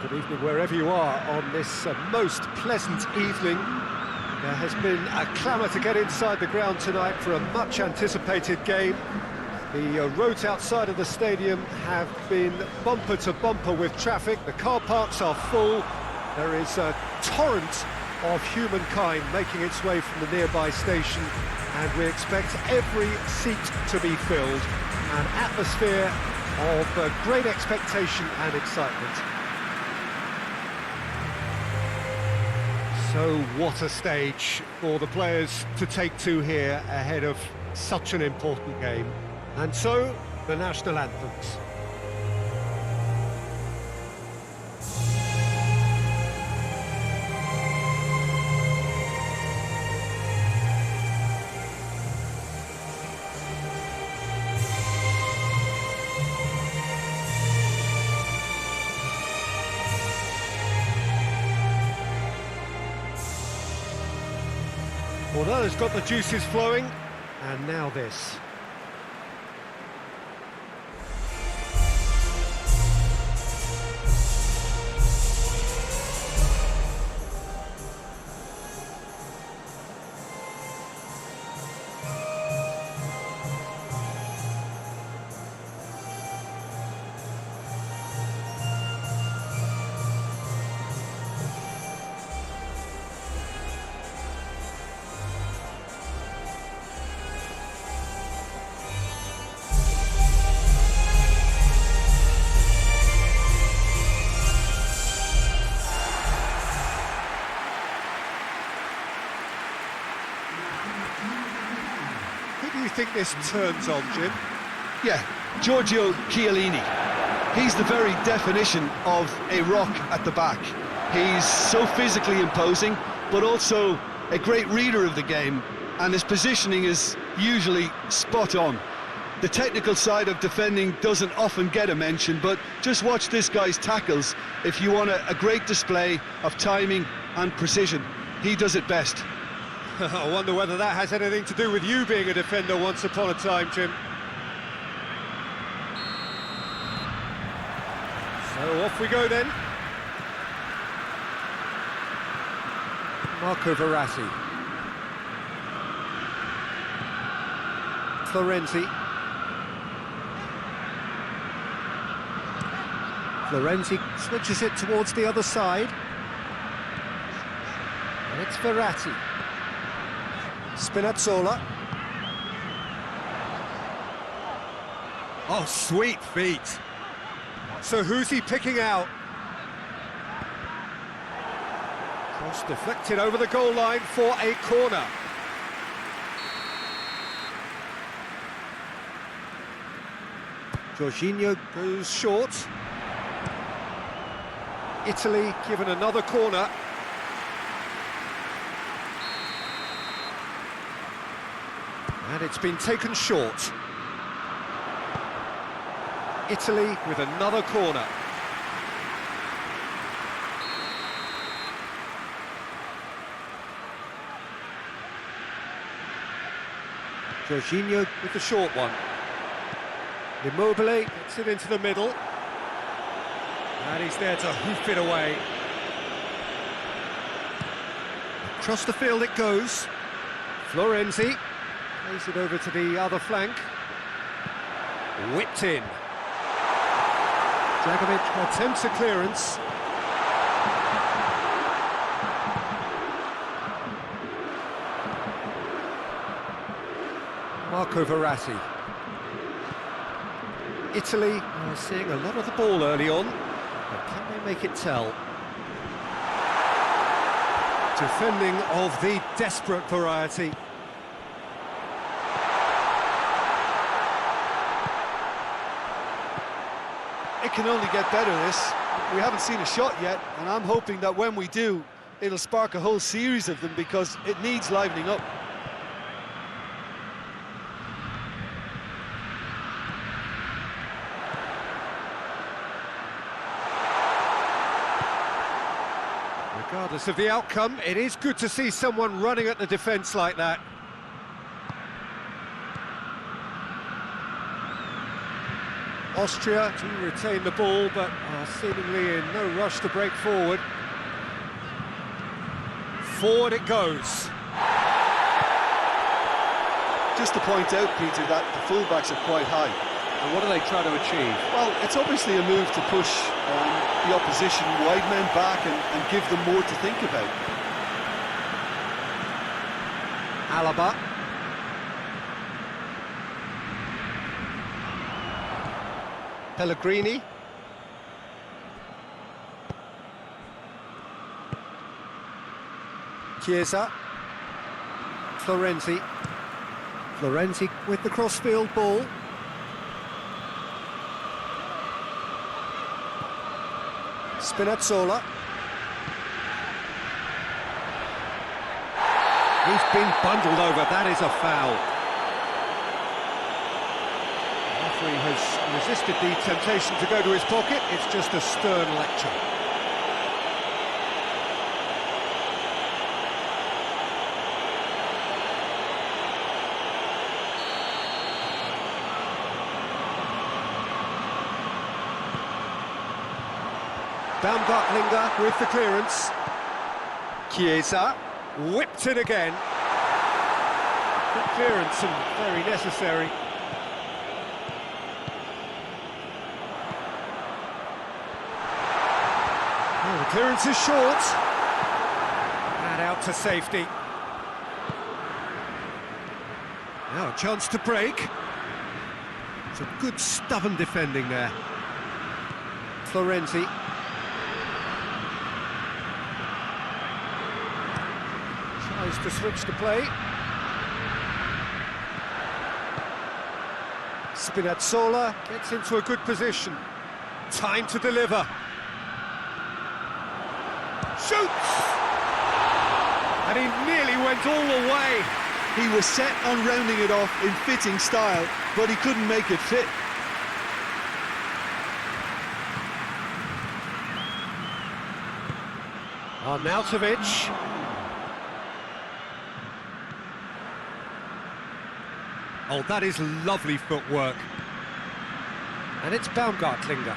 Good evening wherever you are on this most pleasant evening. There has been a clamour to get inside the ground tonight for a much anticipated game. The roads outside of the stadium have been bumper to bumper with traffic. The car parks are full. There is a torrent of humankind making its way from the nearby station, and we expect every seat to be filled. An atmosphere of great expectation and excitement. So what a stage for the players to take to here ahead of such an important game. And so, the national anthems. Well, that has got the juices flowing, and now this. Who do you think this turns on, Jim? Yeah, Giorgio Chiellini. He's the very definition of a rock at the back. He's so physically imposing, but also a great reader of the game, and his positioning is usually spot on. The technical side of defending doesn't often get a mention, but just watch this guy's tackles if you want a great display of timing and precision. He does it best. I wonder whether that has anything to do with you being a defender once upon a time, Jim. So off we go then. Marco Verratti. Florenzi. Florenzi switches it towards the other side. And it's Verratti. Spinazzola. Oh, sweet feet. So who's he picking out? Cross deflected over the goal line for a corner. Jorginho goes short. Italy given another corner. And it's been taken short. Italy with another corner. Jorginho with the short one. Immobile gets it into the middle. And he's there to hoof it away. Across the field it goes. Florenzi plays it over to the other flank. Whipped in. Dragovic attempts a clearance. Marco Verratti. Italy are seeing a lot of the ball early on, but can they make it tell? Defending of the desperate variety. It can only get better, this. We haven't seen a shot yet, and I'm hoping that when we do, it'll spark a whole series of them, because it needs livening up. Regardless of the outcome, it is good to see someone running at the defence like that. Austria to retain the ball, but are seemingly in no rush to break forward. Forward it goes. Just to point out, Peter, that the fullbacks are quite high. And what do they try to achieve? Well, it's obviously a move to push the opposition wide men back and give them more to think about. Alaba. Pellegrini. Chiesa. Florenzi. Florenzi with the crossfield ball. Spinazzola. He's been bundled over, that is a foul. The referee has resisted the temptation to go to his pocket, it's just a stern lecture. Baumgartlinger with the clearance. Chiesa whipped it again. Good clearance and very necessary. Oh, the clearance is short. And out to safety. Now a chance to break. Some good stubborn defending there. Florenzi. Tries to switch the play. Spinazzola gets into a good position. Time to deliver. Shoots! And he nearly went all the way. He was set on rounding it off in fitting style, but he couldn't make it fit. Arnautovic. Oh, that is lovely footwork. And it's Baumgartlinger.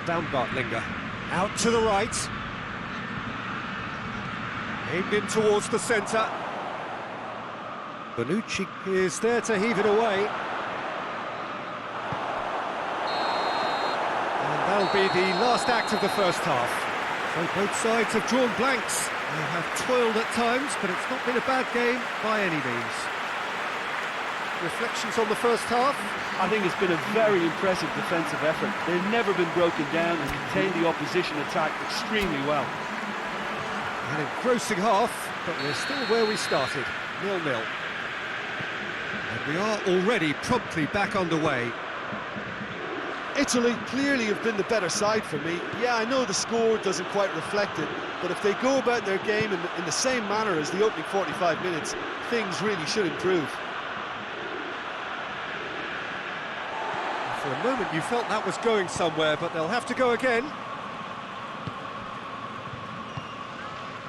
Baumgartlinger out to the right. Aimed in towards the centre. Bonucci is there to heave it away. And that'll be the last act of the first half. So both sides have drawn blanks. They have toiled at times, but it's not been a bad game by any means. Reflections on the first half? I think it's been a very impressive defensive effort. They've never been broken down and contained the opposition attack extremely well. An engrossing half, but we're still where we started, 0-0. And we are already promptly back underway. Italy clearly have been the better side for me. Yeah, I know the score doesn't quite reflect it, but if they go about their game in the same manner as the opening 45 minutes, things really should improve. For a moment you felt that was going somewhere, but they'll have to go again.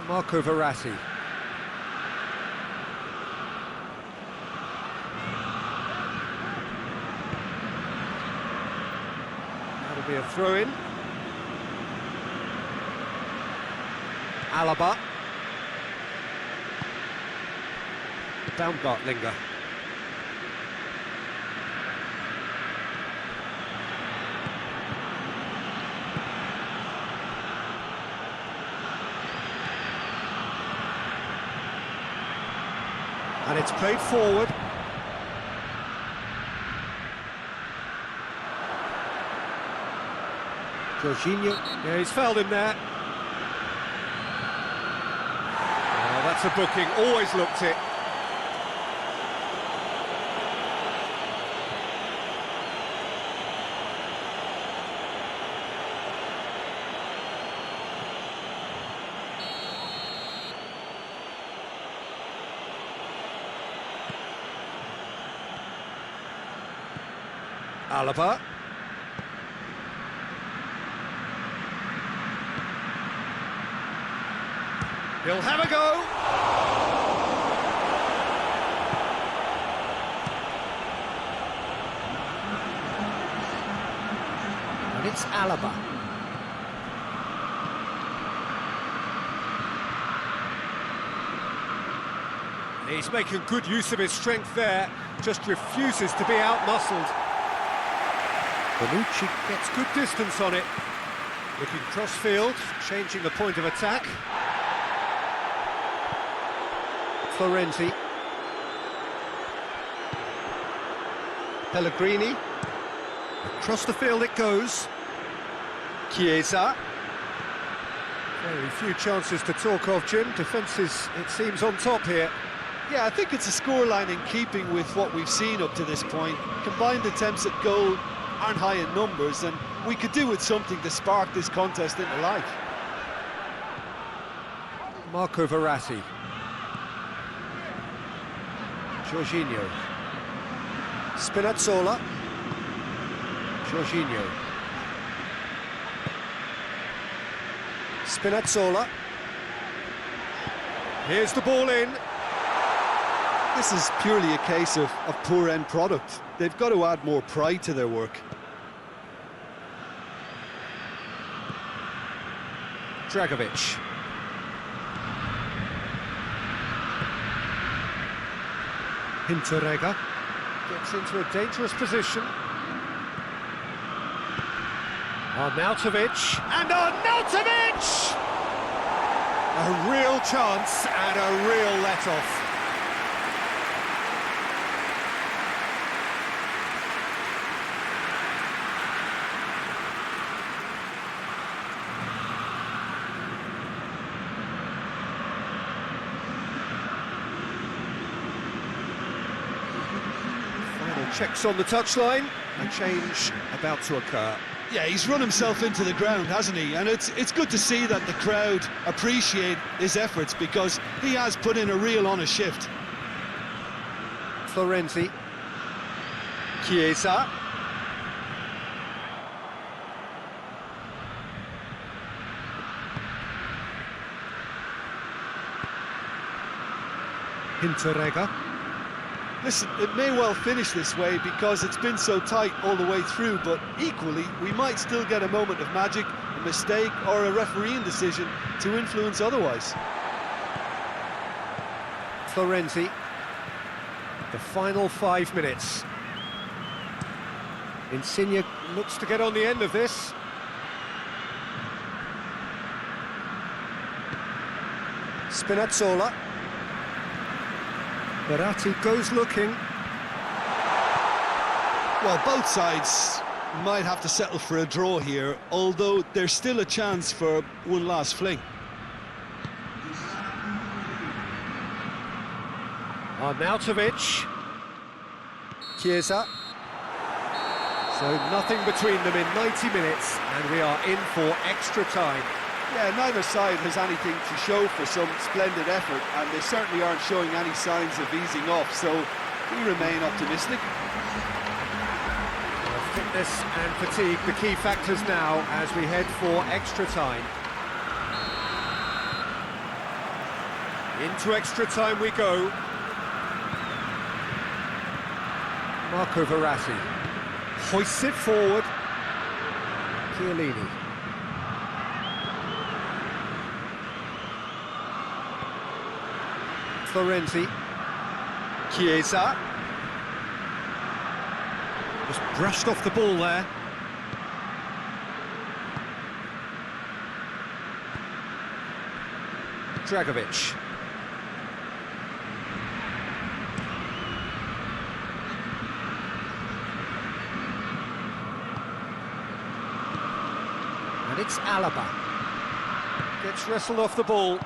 Marco Verratti. That'll be a throw-in. Alaba. Baumgartlinger. And it's played forward. Jorginho, yeah, he's fouled him there. Oh, that's a booking, always looked it. Alaba. He'll have a go. And it's Alaba. He's making good use of his strength there, just refuses to be out-muscled. Bonucci gets good distance on it. Looking cross-field, changing the point of attack. Florenzi. Pellegrini. Across the field it goes. Chiesa. Very few chances to talk of, Jim. Defence is, it seems, on top here. Yeah, I think it's a scoreline in keeping with what we've seen up to this point. Combined attempts at goal aren't high in numbers, and we could do with something to spark this contest into life. Marco Verratti. Jorginho. Spinazzola. Jorginho. Spinazzola. Here's the ball in. This is purely a case of poor end product. They've got to add more pride to their work. Dragovic. Hinteregger gets into a dangerous position. Arnautovic, and Arnautovic! A real chance and a real let-off. Checks on the touchline, a change about to occur. Yeah, he's run himself into the ground, hasn't he? And it's good to see that the crowd appreciate his efforts, because he has put in a real honest shift. Florenzi. Chiesa. Hinteregger. Listen, it may well finish this way because it's been so tight all the way through, but equally, we might still get a moment of magic, a mistake, or a refereeing decision to influence otherwise. Florenzi. The final 5 minutes. Insigne looks to get on the end of this. Spinazzola. Verratti goes looking. Well, both sides might have to settle for a draw here, although there's still a chance for one last fling. Arnautovic. Chiesa. So nothing between them in 90 minutes, and we are in for extra time. Yeah, neither side has anything to show for some splendid effort, and they certainly aren't showing any signs of easing off, so we remain optimistic. Fitness and fatigue, the key factors now as we head for extra time. Into extra time we go. Marco Verratti hoists it forward. Chiellini. Florenzi. Chiesa. Just brushed off the ball there. Dragovic. And it's Alaba. Gets wrestled off the ball.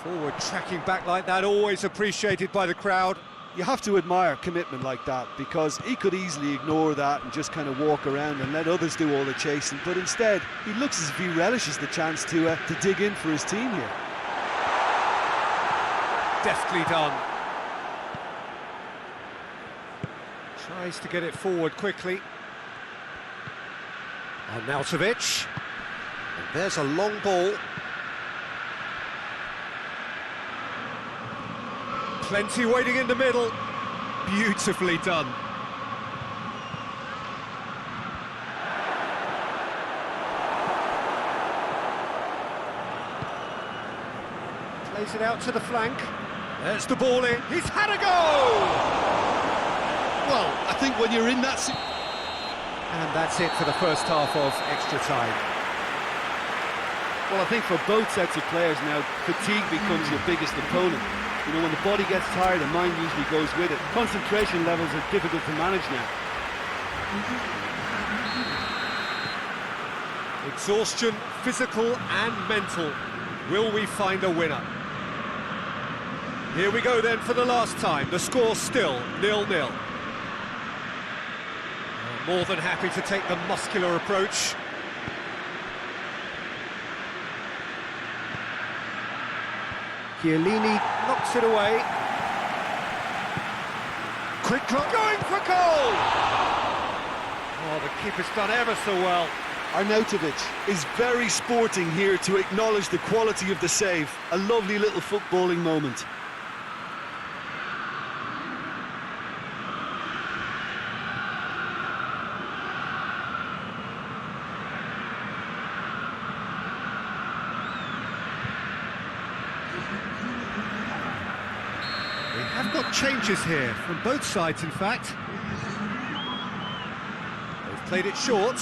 Forward tracking back like that, always appreciated by the crowd. You have to admire commitment like that, because he could easily ignore that and just kind of walk around and let others do all the chasing, but instead he looks as if he relishes the chance to dig in for his team here. Deftly done. Tries to get it forward quickly. Arnautovic. And there's a long ball. Plenty waiting in the middle. Beautifully done. Plays it out to the flank. There's the ball in. He's had a go! Well, I think when you're in that... And that's it for the first half of extra time. Well, I think for both sets of players now, fatigue becomes your biggest opponent. You know, when the body gets tired, the mind usually goes with it. Concentration levels are difficult to manage now. Exhaustion, physical and mental. Will we find a winner? Here we go then for the last time. The score still 0-0. More than happy to take the muscular approach. Chiellini knocks it away. Quick look, going for goal! Oh, the keeper's done ever so well. Arnautovic is very sporting here to acknowledge the quality of the save. A lovely little footballing moment. We have got changes here from both sides, in fact. They've played it short.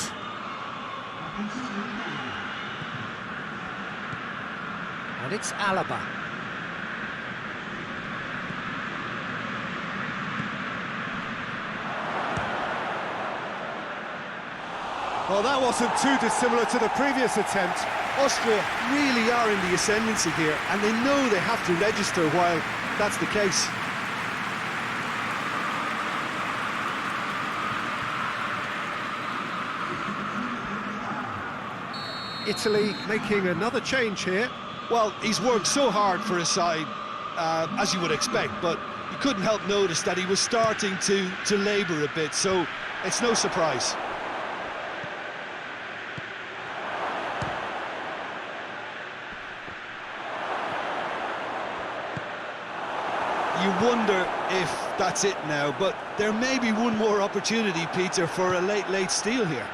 And it's Alaba. Well, that wasn't too dissimilar to the previous attempt. Austria really are in the ascendancy here, and they know they have to register while that's the case. Italy making another change here. Well, he's worked so hard for his side, as you would expect, but you couldn't help notice that he was starting to labour a bit, so it's no surprise. You wonder if that's it now, but there may be one more opportunity, Peter, for a late steal here.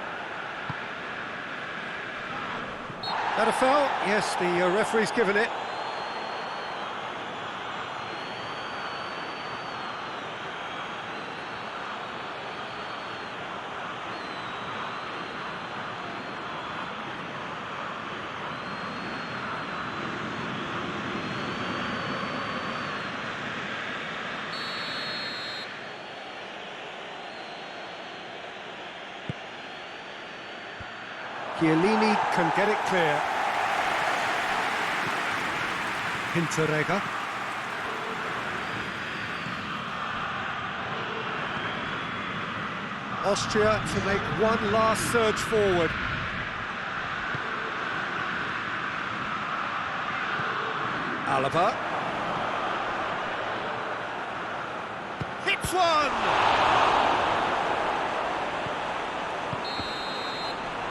That a foul? Yes, the referee's given it. Chiellini can get it clear. Hinterega. Austria to make one last surge forward. Alaba. Hits one!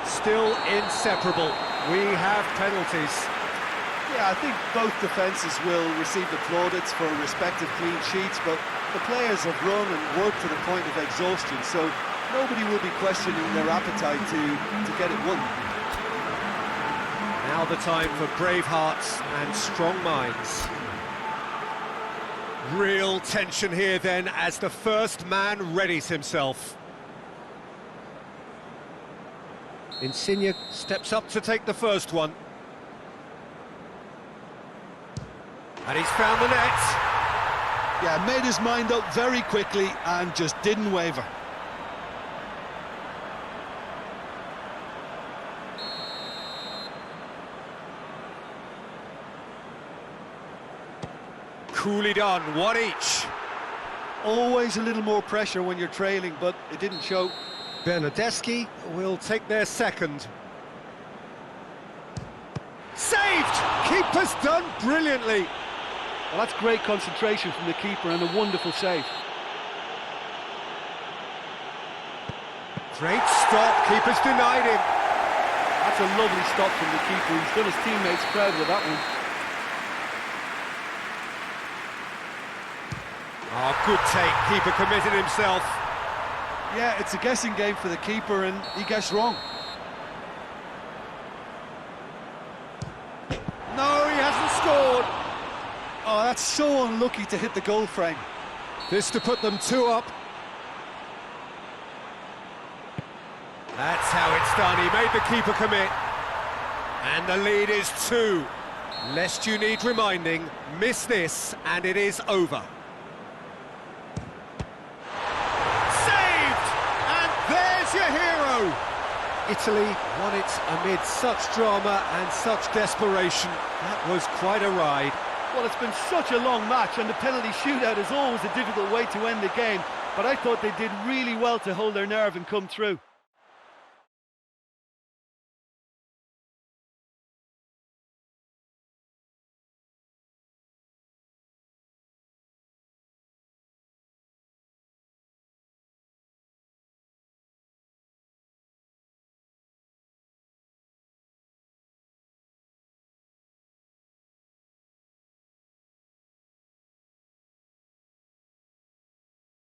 Still inseparable. We have penalties. Yeah, I think both defences will receive the plaudits for respective clean sheets, but the players have run and worked to the point of exhaustion, so nobody will be questioning their appetite to get it won. Now the time for brave hearts and strong minds. Real tension here then as the first man readies himself. Insigne steps up to take the first one. And he's found the net. Yeah, made his mind up very quickly and just didn't waver. Coolly done, one each. Always a little more pressure when you're trailing, but it didn't show. Bernardeschi will take their second. Saved! Keeper's done brilliantly. Well, that's great concentration from the keeper and a wonderful save. Great stop, keeper's denied him. That's a lovely stop from the keeper. He's done his teammates proud with that one. Oh, good take, keeper committed himself. Yeah, it's a guessing game for the keeper and he guessed wrong. No, he hasn't scored. Oh, that's so unlucky to hit the goal frame. This to put them 2 up. That's how it's done. He made the keeper commit. And the lead is 2. Lest you need reminding, miss this and it is over. Saved! And there's your hero! Italy won it amid such drama and such desperation. That was quite a ride. Well, it's been such a long match, and the penalty shootout is always a difficult way to end the game, but I thought they did really well to hold their nerve and come through.